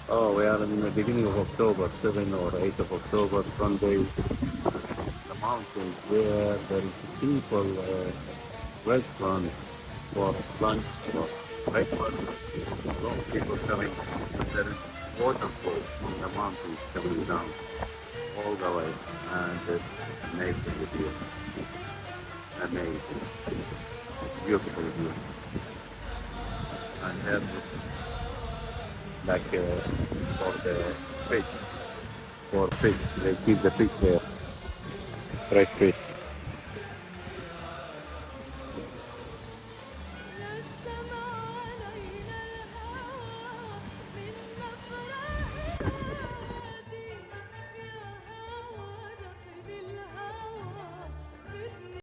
Oh, we are in the beginning of October, 7 or 8 of October, Sunday. The mountains there is people restaurant for lunch, for breakfast. A lot of people coming. There is waterfall from the mountains coming down all the way, and it's amazing view. Amazing, beautiful view. And here, like for the fish, for fish, they keep the fish there, fresh fish.